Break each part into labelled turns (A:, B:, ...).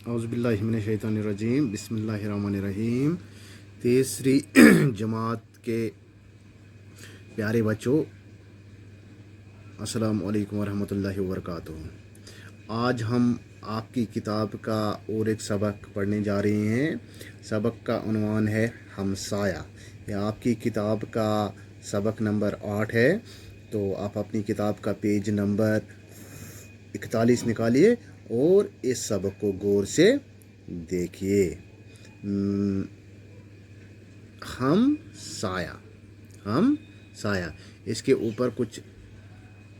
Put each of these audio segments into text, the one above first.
A: औज़ुबिल्लाहि मिनश्शैतानिर्रजीम बिस्मिल्लाहिर्रहमानिर्रहीम। तीसरी जमात के प्यारे बच्चों, अस्सलामु अलैकुम वरहमतुल्लाहि वबरकातुहू। आज हम आपकी किताब का और एक सबक पढ़ने जा रहे हैं। सबक का उन्वान है हमसाया। यह आपकी किताब का सबक नंबर 8 है। तो आप अपनी किताब का पेज नंबर 41 निकालिए और इस सबक को गौर से देखिए। हम साया, इसके ऊपर कुछ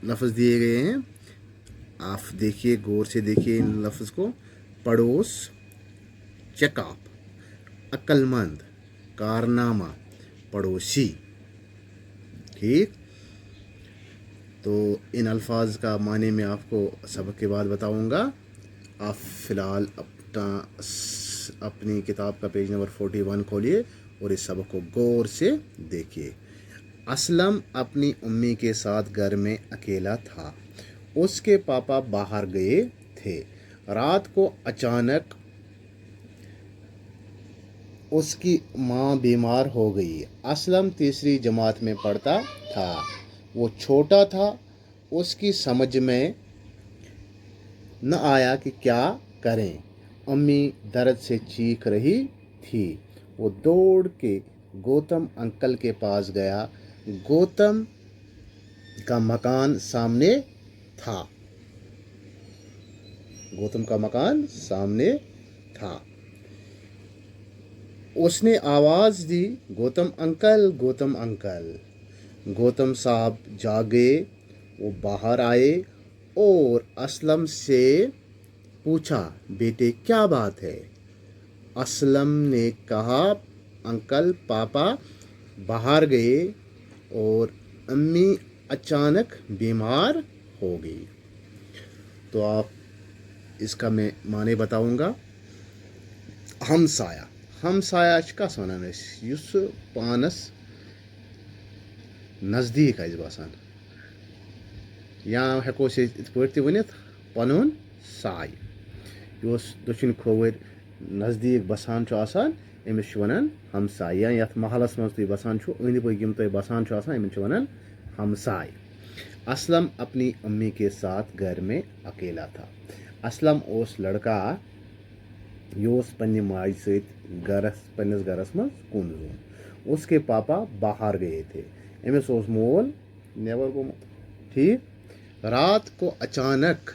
A: लफ्ज़ दिए गए हैं। आप देखिए, गौर से देखिए इन लफ्ज़ को। पड़ोस, चकाप, अक्लमंद, कारनामा, पड़ोसी। ठीक, तो इन अल्फाज का माने मैं आपको सबक के बाद बताऊंगा। आप फ़िलहाल अपनी किताब का पेज नंबर 41 खोलिए और इस सबक को गौर से देखिए। असलम अपनी अम्मी के साथ घर में अकेला था। उसके पापा बाहर गए थे। रात को अचानक उसकी माँ बीमार हो गई। असलम तीसरी जमात में पढ़ता था। वो छोटा था, उसकी समझ में न आया कि क्या करें। अम्मी दर्द से चीख रही थी। वो दौड़ के गौतम अंकल के पास गया। गौतम का मकान सामने था। उसने आवाज़ दी, गौतम अंकल, गौतम अंकल। गौतम साहब जागे। वो बाहर आए और असलम से पूछा, बेटे क्या बात है? असलम ने कहा, अंकल पापा बाहर गए और अम्मी अचानक बीमार हो गई। तो आप इसका मैं माने बताऊंगा। हमसाया कस वनान युस पानस नज़दीक आइस बसान, या हेको इत पट वनित पनुन साय। युस दक्षिण खोवर नज़दीक बसान आसान, अमिस वनान हमसाय। या यथ महलस मज तुम बसान अंद पक यम तुम बसान अमिस वनान हमसाय। असलम अपनी अम्मी के साथ घर में अकेला था। असलम ओस लड़का योस पन्ने माज सत पन्निस घरस मज कुन जोन। उसके पापा बाहर गए थे। अमिस ओस मोल नेबर गोमुत। ठीक, रात को अचानक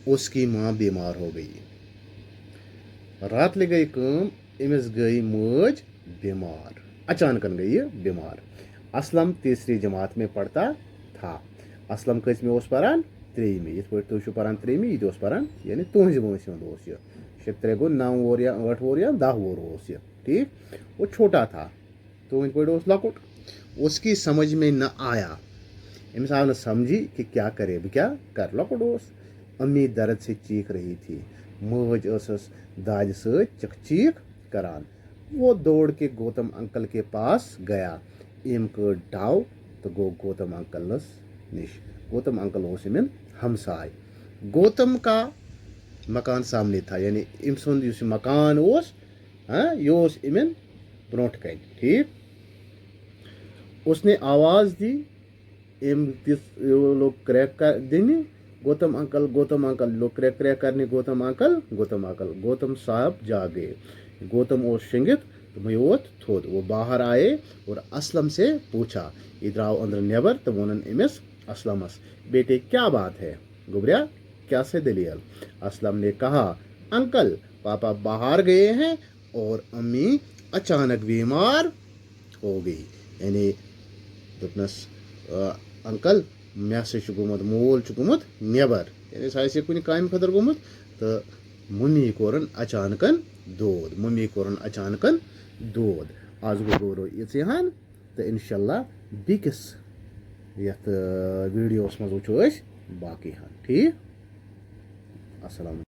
A: उसकी माँ बीमार हो गई। रात ले गई कम, अमिस गई मज बीमार, अचानक गई बीमार। असलम तीसरी जमात में पढ़ता था। असलम कस में ओस परान 3वीं। ये तुम परान 3वीं, ये परान यानी तुहज वंश मंद यह 3 गो 9 वोर या 8 वोर या 10 वोर ओस यह। ठीक, वो छोटा था, तुहज पे ओस लकुट। उसकी समझ में न आया, अमिस आव न समझी कि क्या करे, बह क्या कर, लकुट ओस। अम्मी दर्द से चीख रही थी। मज स दाद सत चीख करान। वो दौड़ के गौतम अंकल के पास गया। इम कर डाव तो गो गौतम अंकलस निश। गौतम अंकल ओस इमन हमसाय। गौतम का मकान सामने था, यानी इम सुंद युस मकान ओस, योस इमन ब्रोट कन। ठीक, उसने आवाज़ दी, इम लोग क्रैक कर देने, गौतम अंकल लोग क्रैक करने, गौतम अंकल। गौतम साहब जागे। गौतम ओस शिंगित तो मयोत थोद। वो बाहर आए और असलम से पूछा। इधर आओ अंदर नेबर। तो वोनन इमिस असलमस, बेटे क्या बात है? गुबरिया क्या से दलील? असलम ने कहा, अंकल पापा बाहर गए हैं और अम्मी अचानक बीमार हो गई। यानी दोपनस अंकल मे गुमुत मोल गुमुत नेबर, यानी सह कुन काम खतर गुमुत। तो मम्मी कोरन अचानकन दोद। आज गो इहान तो इंशाल्लाह बिकिस यथ वीडियोस मज वो बाकी हान। ठीक, अस्सलाम।